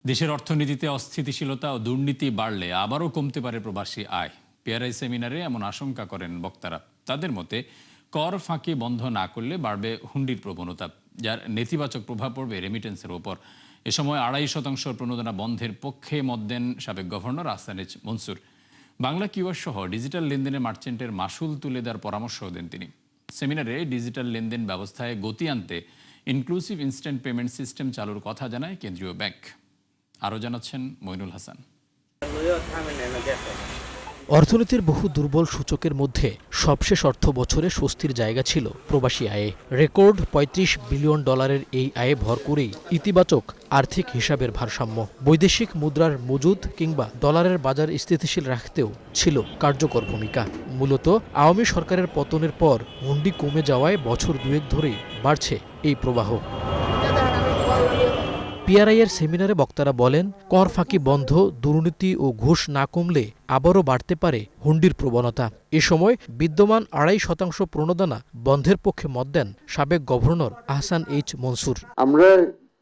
দেশের অর্থনীতিতে অস্থিতিশীলতা ও দুর্নীতি বাড়লে আবারও কমতে পারে প্রবাসী আয়। পিআরআই সেমিনারে এমন আশঙ্কা করেন বক্তারা। তাদের মতে কর ফাঁকি বন্ধ না করলে বাড়বে হুন্ডির প্রবণতা, যার নেতিবাচক প্রভাব পড়বে রেমিটেন্সের ওপর। এ সময় ২.৫% প্রণোদনা বন্ধের পক্ষে মত দেন সাবেক governor Ahsan H Mansur. Bangla QR সহ ডিজিটাল লেনদেনে মার্চেন্টের মাসুল তুলে দেওয়ার পরামর্শও দেন তিনি। সেমিনারে ডিজিটাল লেনদেন ব্যবস্থায় গতি আনতে ইনক্লুসিভ ইনস্ট্যান্ট পেমেন্ট সিস্টেম চালুর কথা জানায় কেন্দ্রীয় ব্যাংক। আরও জানাচ্ছেন মইনুল হাসান। অর্থনীতির বহু দুর্বল সূচকের মধ্যে সবশেষ অর্থ বছরে স্বস্তির জায়গা ছিল প্রবাসী আয়ে। রেকর্ড $৩৫ বিলিয়ন এই আয়ে ভর করেই ইতিবাচক আর্থিক হিসাবের ভারসাম্য। বৈদেশিক মুদ্রার মজুদ কিংবা ডলারের বাজার স্থিতিশীল রাখতেও ছিল কার্যকর ভূমিকা। মূলত আওয়ামী সরকারের পতনের পর হুন্ডি কমে যাওয়ায় বছর দুয়েক ধরেই বাড়ছে এই প্রবাহ। পিআরআইয়ের সেমিনারে বক্তারা বলেন, কর ফাঁকি বন্ধ, দুর্নীতি ও ঘুষ না কমলে আবারও বাড়তে পারে হুন্ডির প্রবণতা। এ সময় বিদ্যমান ২.৫% প্রণোদনা বন্ধের পক্ষে মত দেন সাবেক গভর্নর আহসান এইচ মনসুর। আমরা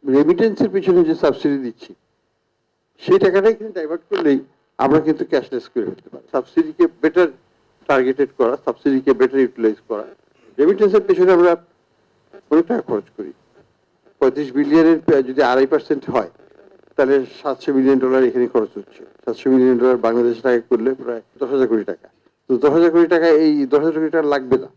রেমিটেন্সের পিছনে যে সাবসিডি দিচ্ছি সেই টাকাটাই কিন্তু ডাইভার্ট করলেই আমরা কিন্তু ক্যাশলেস করে ফেলতে পারি। সাবসিডিকে বেটার টার্গেটেড করা, সাবসিডিকে বেটার ইউটিলাইজ করা। রেমিটেন্সের পিছনে আমরা অনেক টাকা খরচ করি। ৩৫ বিলিয়নের যদি ২.৫% হয় তাহলে $৭০০ মিলিয়ন এখানে খরচ হচ্ছে। $৭০০ মিলিয়ন বাংলাদেশের টাকা করলে প্রায় ১০,০০০ কোটি টাকা। তো ১০,০০০ কোটি টাকা, এই ১০,০০০ কোটি টাকা লাগবে না।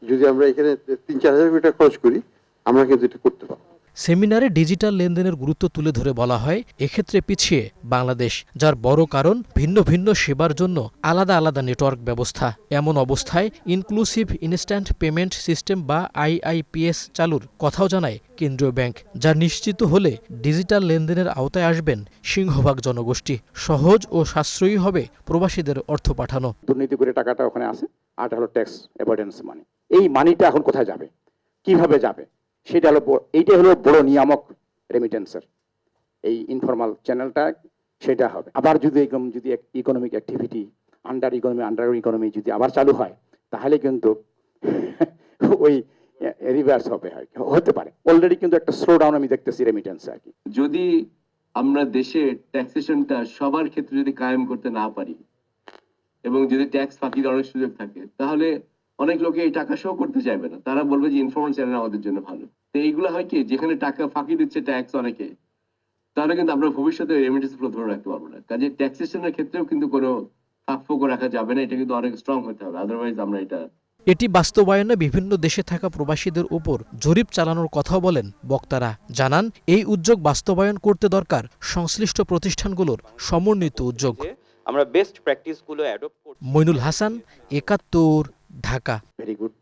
যদি আমরা এখানে ৩-৪ হাজার কোটি টাকা খরচ করি, আমরা কিন্তু এটা করতে পারবো। সেমিনারে ডিজিটাল লেনদেনের গুরুত্ব তুলে ধরে বলা হয়, এক্ষেত্রে পিছিয়ে বাংলাদেশ, যার বড় কারণ ভিন্ন ভিন্ন সেবার জন্য আলাদা আলাদা নেটওয়ার্ক ব্যবস্থা। এমন অবস্থায় ইনক্লুসিভ ইনস্ট্যান্ট পেমেন্ট সিস্টেম বা IIPS চালুর কথাও জানায় কেন্দ্রীয় ব্যাংক, যা নিশ্চিত হলে ডিজিটাল লেনদেনের আওতায় আসবেন সিংহভাগ জনগোষ্ঠী। সহজ ও সাশ্রয়ী হবে প্রবাসীদের অর্থ পাঠানো। দুর্নীতি করে টাকাটা ওখানে আসে, আর হলো ট্যাক্স অ্যাভয়েডেন্স মানি। এই মানিটা এখন কোথায় যাবে, কিভাবে যাবে, সেটা হলো এইটাই হলো বড় নিয়ামক রেমিটেন্সের। এই ইনফরমাল চ্যানেলটা সেটা হবে। আবার যদি ইকোনমিক অ্যাক্টিভিটি আন্ডার ইকোনমি যদি আবার চালু হয়, তাহলে কিন্তু ওই রিভার্স হতে পারে। অলরেডি কিন্তু একটা স্লো ডাউন আমি দেখতেছি রেমিটেন্সে আর কি। যদি আমরা দেশে ট্যাক্সেশনটা সবার ক্ষেত্রে যদি কায়েম করতে না পারি এবং যদি ট্যাক্স ফাঁকির অনেক সুযোগ থাকে, তাহলে অনেক লোকে এই টাকা শো করতে চাইবে না। তারা বলবে যে ইনফরমাল চ্যানেল আমাদের জন্য ভালো। তো এইগুলো হয় কি, যেখানে টাকা ফাঁকি দিচ্ছে ট্যাক্স অনেকে, তাহলে কিন্তু আমরা ভবিষ্যতে রেমিটেন্স ফ্লো ধরে রাখতে পারবো না। কাজে ট্যাক্সেশনের ক্ষেত্রেও কিন্তু কোনো ফাঁকফোকর রাখা যাবে না। এটা কিন্তু অনেক স্ট্রং হতে হবে, আদারওয়াইজ আমরা এটি বাস্তবায়নে বিভিন্ন দেশে থাকা প্রবাসীদের উপর জরিপ চালানোর কথাও বলেন বক্তারা। জানান, এই উদ্যোগ বাস্তবায়ন করতে দরকার সংশ্লিষ্ট প্রতিষ্ঠানগুলোর সমন্বিত উদ্যোগ। আমরা বেস্ট প্র্যাকটিসগুলো অ্যাডপ্ট করব। মইনুল হাসান, ৭১, ঢাকা। Very good.